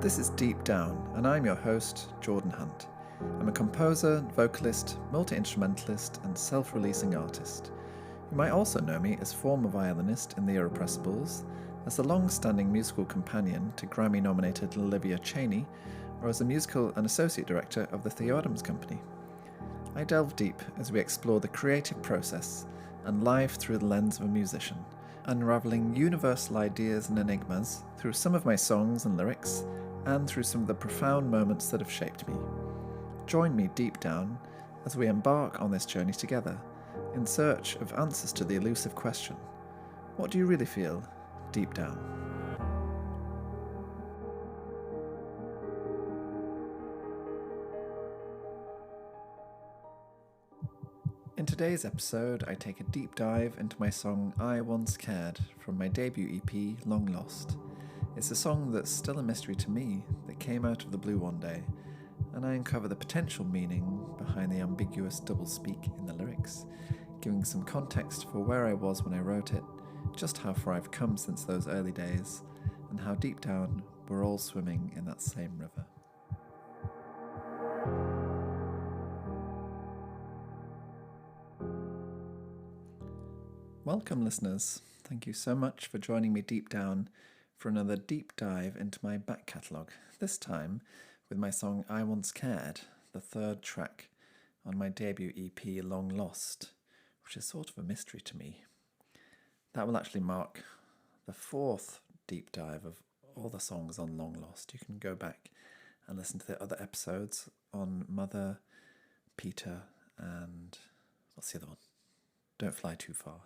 This is Deep Down, and I'm your host, Jordan Hunt. I'm a composer, vocalist, multi-instrumentalist, and self-releasing artist. You might also know me as former violinist in The Irrepressibles, as the long-standing musical companion to Grammy-nominated Olivia Chaney, or as a musical and associate director of the Theo Adams Company. I delve deep as we explore the creative process and life through the lens of a musician, unravelling universal ideas and enigmas through some of my songs and lyrics, and through some of the profound moments that have shaped me. Join me deep down as we embark on this journey together, in search of answers to the elusive question, what do you really feel deep down? In today's episode, I take a deep dive into my song I Once Cared from my debut EP, Long Lost. It's a song that's still a mystery to me, that came out of the blue one day, and I uncover the potential meaning behind the ambiguous doublespeak in the lyrics, giving some context for where I was when I wrote it, just how far I've come since those early days, and how deep down we're all swimming in that same river. Welcome, listeners. Thank you so much for joining me deep down for another deep dive into my back catalogue, this time with my song I Once Cared, the third track on my debut EP Long Lost, which is sort of a mystery to me. That will actually mark the fourth deep dive of all the songs on Long Lost. You can go back and listen to the other episodes on Mother, Peter, and what's the other one? Don't Fly Too Far.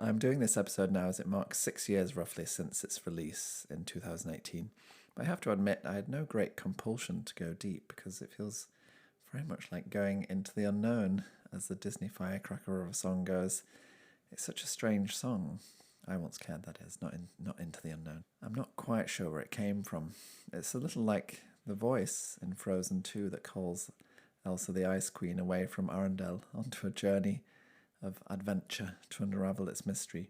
I'm doing this episode now as it marks 6 years roughly since its release in 2018. But I have to admit I had no great compulsion to go deep because it feels very much like going into the unknown, as the Disney firecracker of a song goes. It's such a strange song. I Once Cared, that is, not Into the Unknown. I'm not quite sure where it came from. It's a little like the voice in Frozen 2 that calls Elsa the Ice Queen away from Arendelle onto a journey of adventure to unravel its mystery.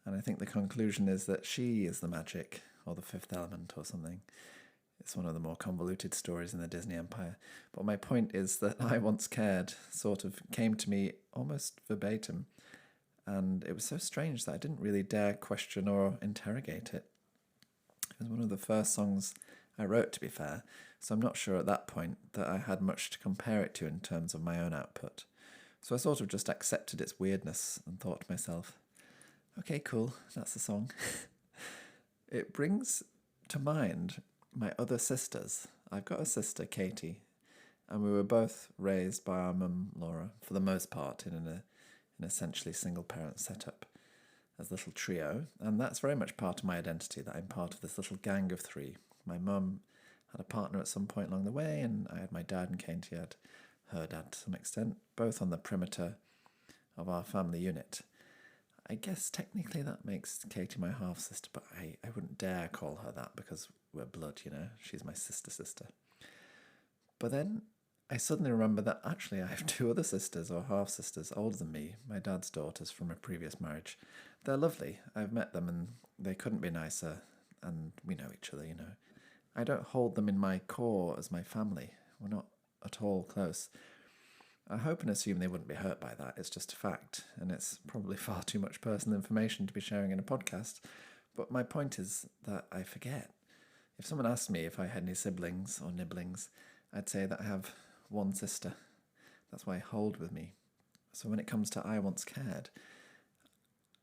And I think the conclusion is that she is the magic, or the fifth element or something. It's one of the more convoluted stories in the Disney Empire. But my point is that I Once Cared sort of came to me almost verbatim, and it was so strange that I didn't really dare question or interrogate it. It was one of the first songs I wrote, to be fair, so I'm not sure at that point that I had much to compare it to in terms of my own output. So I sort of just accepted its weirdness and thought to myself, okay, cool, that's the song. It brings to mind my other sisters. I've got a sister, Katie, and we were both raised by our mum, Laura, for the most part in an essentially single-parent setup as a little trio, and that's very much part of my identity, that I'm part of this little gang of three. My mum had a partner at some point along the way, and I had my dad, and Katie had her dad to some extent, both on the perimeter of our family unit. I guess technically that makes Katie my half-sister, but I wouldn't dare call her that because we're blood, you know. She's my sister. But then I suddenly remember that actually I have two other sisters or half-sisters older than me, my dad's daughters from a previous marriage. They're lovely. I've met them and they couldn't be nicer, and we know each other, you know. I don't hold them in my core as my family. We're not at all close. I hope and assume they wouldn't be hurt by that. It's just a fact, and it's probably far too much personal information to be sharing in a podcast. But my point is that I forget. If someone asked me if I had any siblings or nibblings, I'd say that I have one sister. That's why I hold with me. So when it comes to I Once Cared,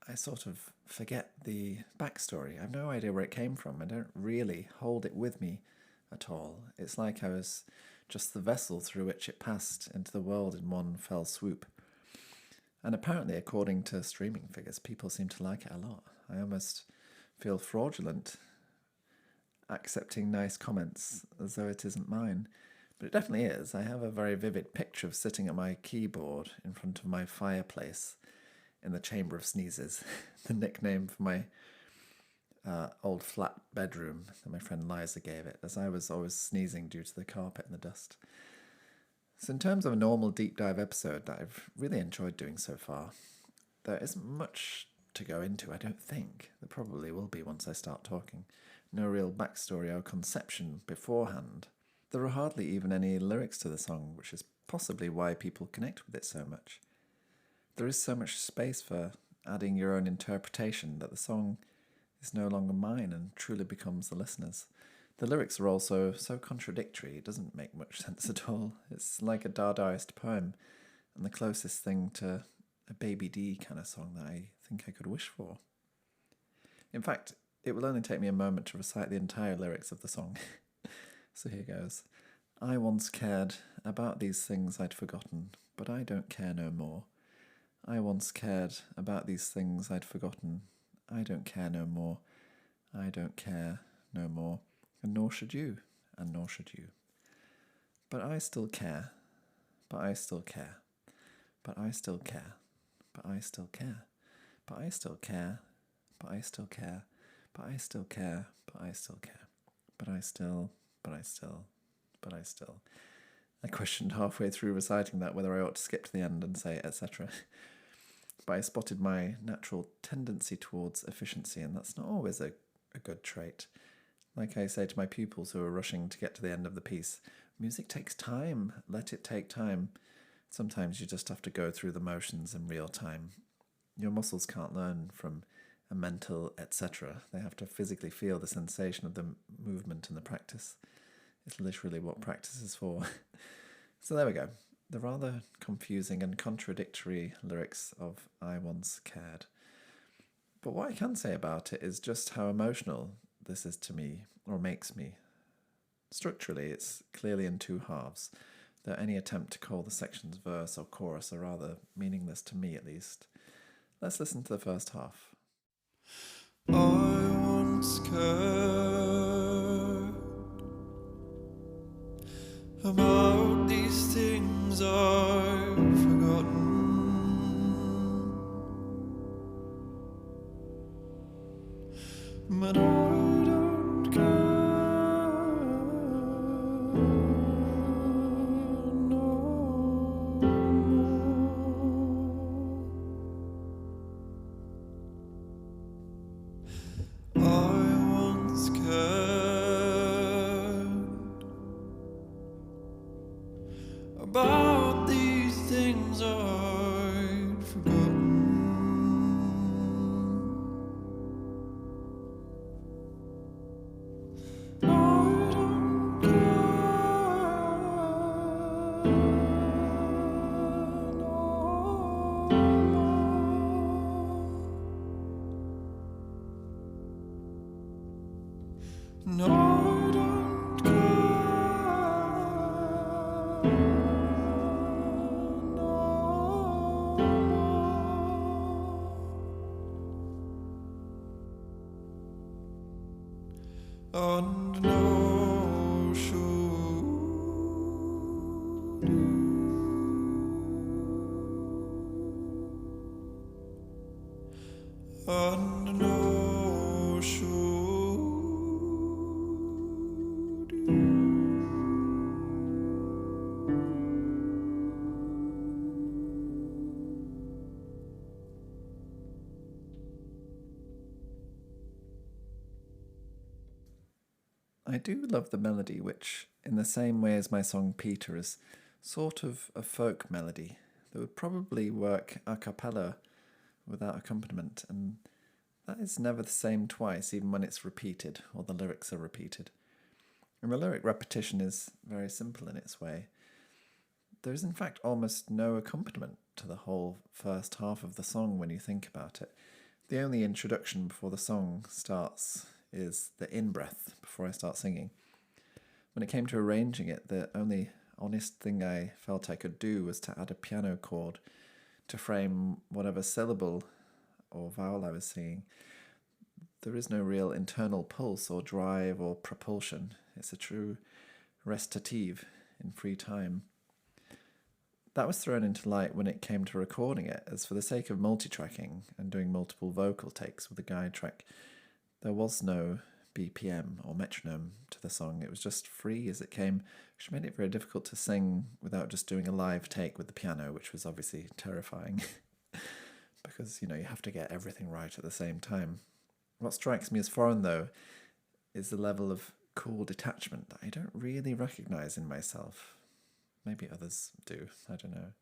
I sort of forget the backstory. I have no idea where it came from. I don't really hold it with me at all. It's like I was just the vessel through which it passed into the world in one fell swoop. And apparently, according to streaming figures, people seem to like it a lot. I almost feel fraudulent accepting nice comments as though it isn't mine. But it definitely is. I have a very vivid picture of sitting at my keyboard in front of my fireplace in the Chamber of Sneezes, the nickname for my old flat bedroom that my friend Liza gave it, as I was always sneezing due to the carpet and the dust. So in terms of a normal deep dive episode that I've really enjoyed doing so far, there isn't much to go into, I don't think. There probably will be once I start talking. No real backstory or conception beforehand. There are hardly even any lyrics to the song, which is possibly why people connect with it so much. There is so much space for adding your own interpretation that the song is no longer mine and truly becomes the listener's. The lyrics are also so contradictory, it doesn't make much sense at all. It's like a Dadaist poem, and the closest thing to a Baby D kind of song that I think I could wish for. In fact, it will only take me a moment to recite the entire lyrics of the song. So here goes. I once cared about these things I'd forgotten, but I don't care no more. I once cared about these things I'd forgotten. I don't care no more. I don't care no more. And nor should you, and nor should you. But I still care. But I still care. But I still care. But I still care. But I still care. But I still care. But I still care. But I still care. But I still. But I still. But I still. I questioned halfway through reciting that whether I ought to skip to the end and say etc. But I spotted my natural tendency towards efficiency, and that's not always a good trait. Like I say to my pupils who are rushing to get to the end of the piece, music takes time. Let it take time. Sometimes you just have to go through the motions in real time. Your muscles can't learn from a mental etc. They have to physically feel the sensation of the movement and the practice. It's literally what practice is for. So there we go. The rather confusing and contradictory lyrics of I Once Cared. But what I can say about it is just how emotional this is to me, or makes me. Structurally, it's clearly in two halves, though any attempt to call the sections verse or chorus are rather meaningless to me at least. Let's listen to the first half. I once cared about these things I've forgotten, but I don't care no more. I once cared about these things I'd forgotten, I don't care no more. No, I don't care no more. And no should you. And no should you. I do love the melody, which, in the same way as my song Peter, is sort of a folk melody that would probably work a cappella without accompaniment, and that is never the same twice, even when it's repeated or the lyrics are repeated. And the lyric repetition is very simple in its way. There is in fact almost no accompaniment to the whole first half of the song when you think about it. The only introduction before the song starts is the in-breath before I start singing. When it came to arranging it, the only honest thing I felt I could do was to add a piano chord to frame whatever syllable or vowel I was singing. There is no real internal pulse or drive or propulsion. It's a true recitative in free time. That was thrown into light when it came to recording it, as for the sake of multi-tracking and doing multiple vocal takes with a guide track, there was no BPM or metronome to the song. It was just free as it came, which made it very difficult to sing without just doing a live take with the piano, which was obviously terrifying. because, you have to get everything right at the same time. What strikes me as foreign, though, is the level of cool detachment that I don't really recognise in myself. Maybe others do, I don't know.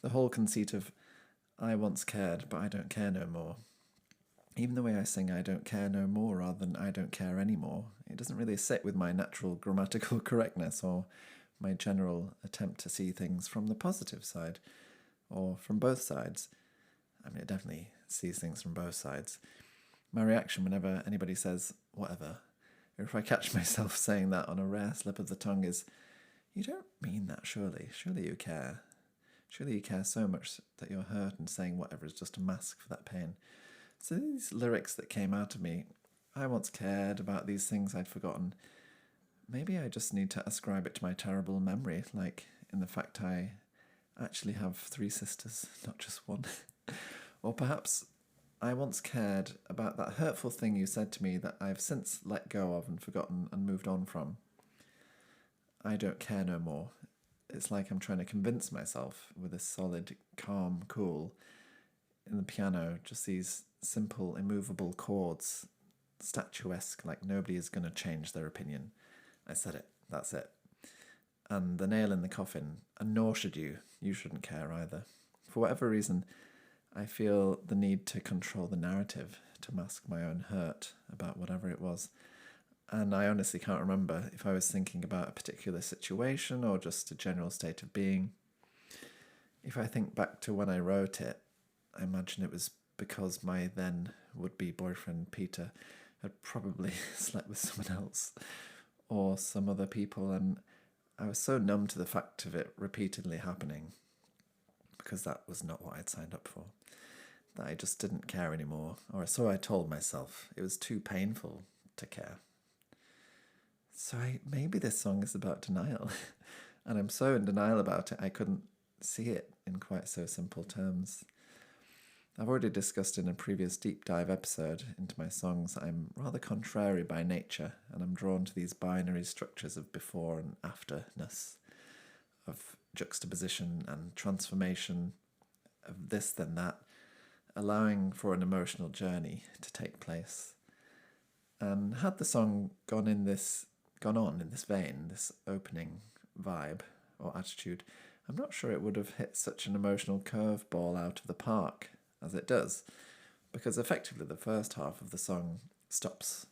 The whole conceit of, I once cared, but I don't care no more. Even the way I sing I don't care no more rather than I don't care anymore, it doesn't really sit with my natural grammatical correctness or my general attempt to see things from the positive side, or from both sides. I mean, it definitely sees things from both sides. My reaction whenever anybody says, whatever, or if I catch myself saying that on a rare slip of the tongue is, you don't mean that, surely. Surely you care. Surely you care so much that you're hurt and saying whatever is just a mask for that pain. So these lyrics that came out of me, I once cared about these things I'd forgotten. Maybe I just need to ascribe it to my terrible memory, like in the fact I actually have 3 sisters, not just one. Or perhaps I once cared about that hurtful thing you said to me that I've since let go of and forgotten and moved on from. I don't care no more. It's like I'm trying to convince myself with a solid, calm, cool in the piano, just these simple, immovable chords, statuesque, like nobody is going to change their opinion. I said it, that's it. And the nail in the coffin, and nor should you. You shouldn't care either. For whatever reason, I feel the need to control the narrative, to mask my own hurt about whatever it was. And I honestly can't remember if I was thinking about a particular situation or just a general state of being. If I think back to when I wrote it, I imagine it was because my then would-be boyfriend Peter had probably slept with someone else or some other people, and I was so numb to the fact of it repeatedly happening, because that was not what I'd signed up for, that I just didn't care anymore, or so I told myself. It was too painful to care. So maybe this song is about denial, and I'm so in denial about it I couldn't see it in quite so simple terms. I've already discussed in a previous deep dive episode into my songs that I'm rather contrary by nature, and I'm drawn to these binary structures of before and afterness, of juxtaposition and transformation, of this then that, allowing for an emotional journey to take place. And had the song gone on in this vein, this opening vibe or attitude, I'm not sure it would have hit such an emotional curveball out of the park as it does, because effectively the first half of the song stops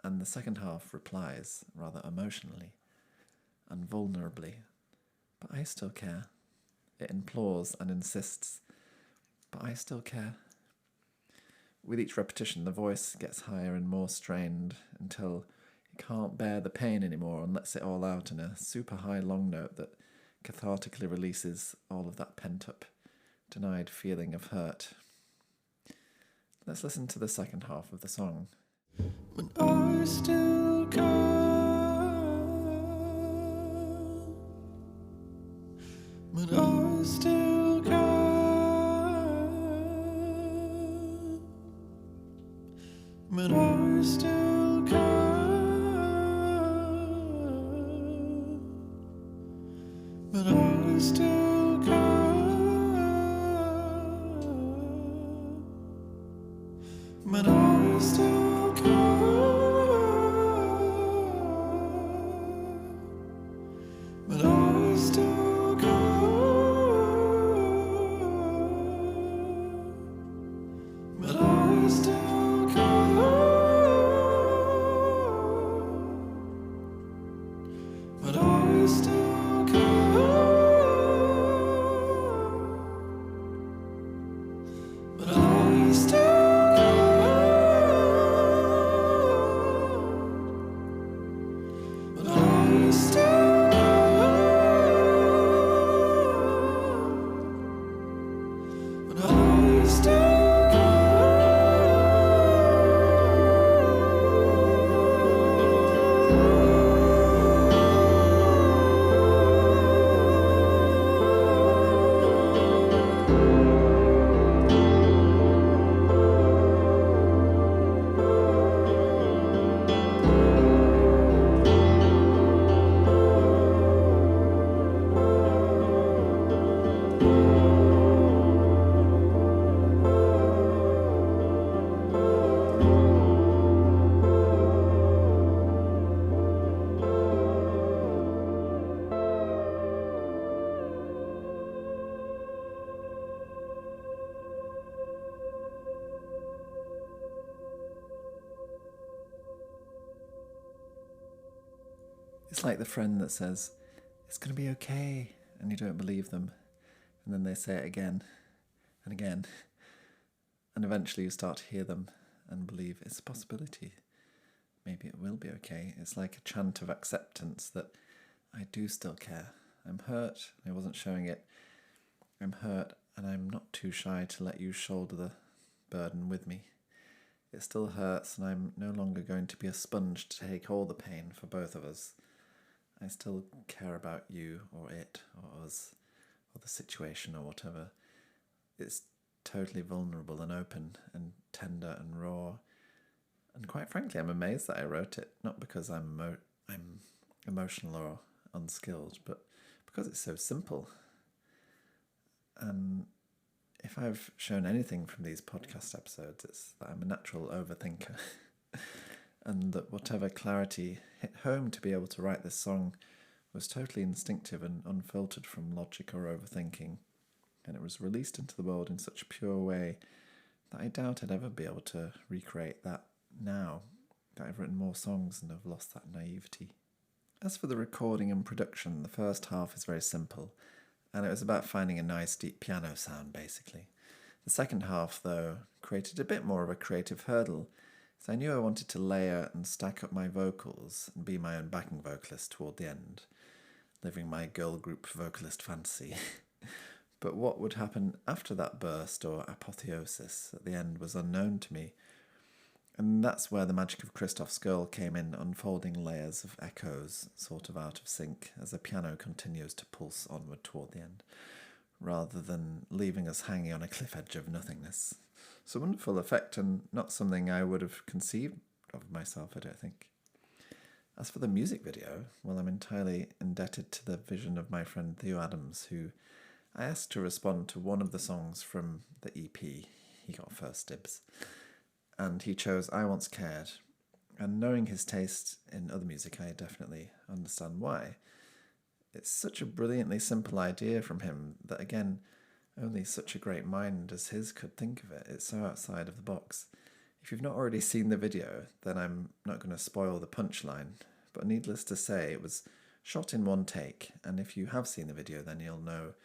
and the second half replies rather emotionally and vulnerably. But I still care. It implores and insists, but I still care. With each repetition, the voice gets higher and more strained until it can't bear the pain anymore and lets it all out in a super high long note that cathartically releases all of that pent-up, denied feeling of hurt. Let's listen to the second half of the song. But I still care. But I still care. But I still care. But I still care. But I still care. But I still care. But I still care. But I still care. But I still care. It's like the friend that says, "It's going to be okay," and you don't believe them. And then they say it again and again. And eventually you start to hear them and believe it's a possibility. Maybe it will be okay. It's like a chant of acceptance that I do still care. I'm hurt. I wasn't showing it. I'm hurt, and I'm not too shy to let you shoulder the burden with me. It still hurts, and I'm no longer going to be a sponge to take all the pain for both of us. I still care about you, or it, or us, or the situation, or whatever. It's totally vulnerable and open and tender and raw. And quite frankly, I'm amazed that I wrote it, not because I'm emotional or unskilled, but because it's so simple. And if I've shown anything from these podcast episodes, it's that I'm a natural overthinker. And that whatever clarity hit home to be able to write this song was totally instinctive and unfiltered from logic or overthinking. And it was released into the world in such a pure way that I doubt I'd ever be able to recreate that now that I've written more songs and have lost that naivety. As for the recording and production, the first half is very simple, and it was about finding a nice deep piano sound, basically. The second half, though, created a bit more of a creative hurdle, so I knew I wanted to layer and stack up my vocals and be my own backing vocalist toward the end, living my girl group vocalist fantasy. But what would happen after that burst or apotheosis at the end was unknown to me, and that's where the magic of Christoph's Girl came in, unfolding layers of echoes, sort of out of sync, as the piano continues to pulse onward toward the end, rather than leaving us hanging on a cliff edge of nothingness. It's a wonderful effect, and not something I would have conceived of myself, I don't think. As for the music video, well, I'm entirely indebted to the vision of my friend Theo Adams, who I asked to respond to one of the songs from the EP. He got first dibs. And he chose I Once Cared. And knowing his taste in other music, I definitely understand why. It's such a brilliantly simple idea from him that, again, only such a great mind as his could think of it. It's so outside of the box. If you've not already seen the video, then I'm not going to spoil the punchline. But needless to say, it was shot in one take. And if you have seen the video, then you'll know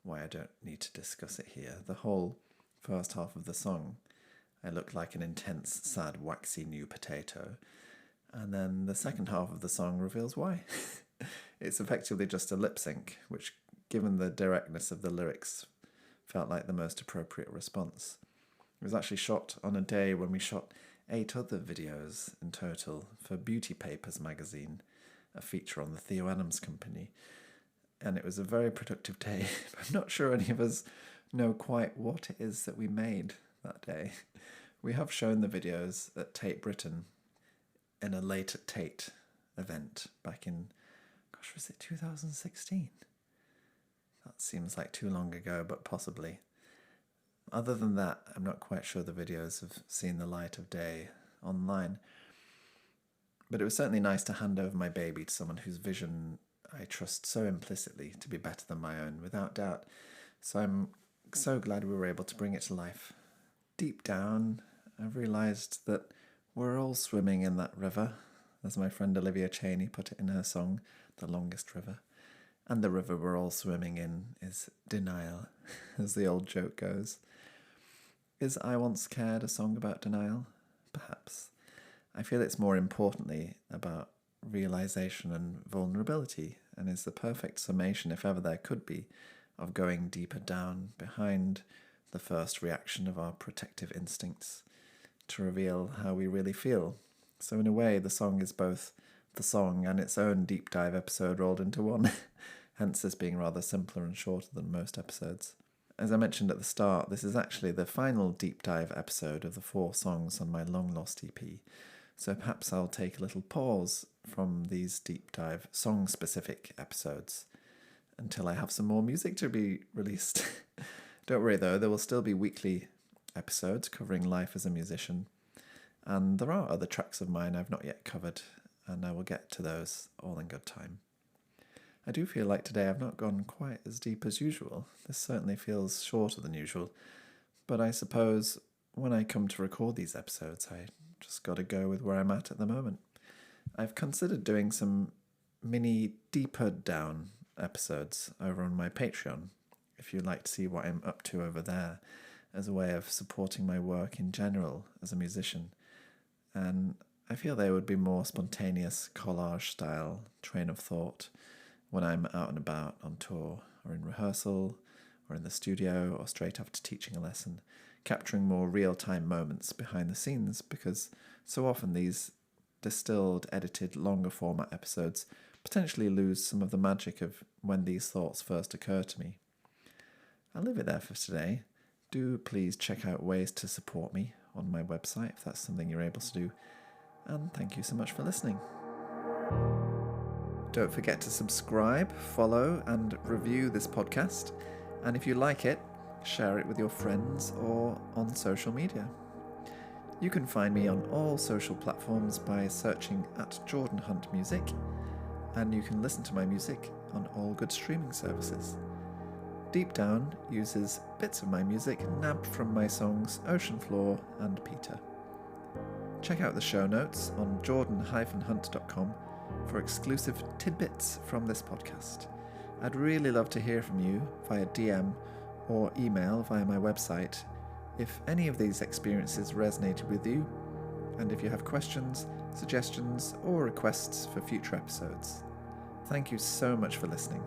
why I don't need to discuss it here. The whole first half of the song, I look like an intense, sad, waxy new potato. And then the second half of the song reveals why. It's effectively just a lip sync, which, given the directness of the lyrics, felt like the most appropriate response. It was actually shot on a day when we shot 8 other videos in total for Beauty Papers magazine, a feature on the Theo Adams Company. And it was a very productive day. I'm not sure any of us know quite what it is that we made that day. We have shown the videos at Tate Britain in a Late at Tate event back in, was it 2016? That seems like too long ago, but possibly. Other than that, I'm not quite sure the videos have seen the light of day online. But it was certainly nice to hand over my baby to someone whose vision I trust so implicitly to be better than my own, without doubt. So I'm so glad we were able to bring it to life. Deep down, I've realised that we're all swimming in that river, as my friend Olivia Cheney put it in her song, The Longest River. And the river we're all swimming in is denial, as the old joke goes. Is I Once Cared a song about denial? Perhaps. I feel it's more importantly about realisation and vulnerability, and is the perfect summation, if ever there could be, of going deeper down behind the first reaction of our protective instincts to reveal how we really feel. So in a way, the song is both the song and its own deep dive episode rolled into one, hence this being rather simpler and shorter than most episodes. As I mentioned at the start, this is actually the final deep dive episode of the 4 songs on my long lost EP, so perhaps I'll take a little pause from these deep dive song-specific episodes until I have some more music to be released. Don't worry though, there will still be weekly episodes covering life as a musician, and there are other tracks of mine I've not yet covered, and I will get to those all in good time. I do feel like today I've not gone quite as deep as usual. This certainly feels shorter than usual, but I suppose when I come to record these episodes, I just got to go with where I'm at the moment. I've considered doing some mini deeper down episodes over on my Patreon, if you'd like to see what I'm up to over there as a way of supporting my work in general as a musician. And I feel they would be more spontaneous collage style train of thought when I'm out and about on tour or in rehearsal or in the studio or straight after teaching a lesson, capturing more real-time moments behind the scenes, because so often these distilled, edited, longer format episodes potentially lose some of the magic of when these thoughts first occur to me. I'll leave it there for today. Do please check out ways to support me on my website if that's something you're able to do. And thank you so much for listening. Don't forget to subscribe, follow, and review this podcast. And if you like it, share it with your friends or on social media. You can find me on all social platforms by searching at Jordan Hunt Music, and you can listen to my music on all good streaming services. Deep Down uses bits of my music nabbed from my songs Ocean Floor and Peter. Check out the show notes on jordan-hunt.com for exclusive tidbits from this podcast. I'd really love to hear from you via DM or email via my website if any of these experiences resonated with you, and if you have questions, suggestions, or requests for future episodes. Thank you so much for listening.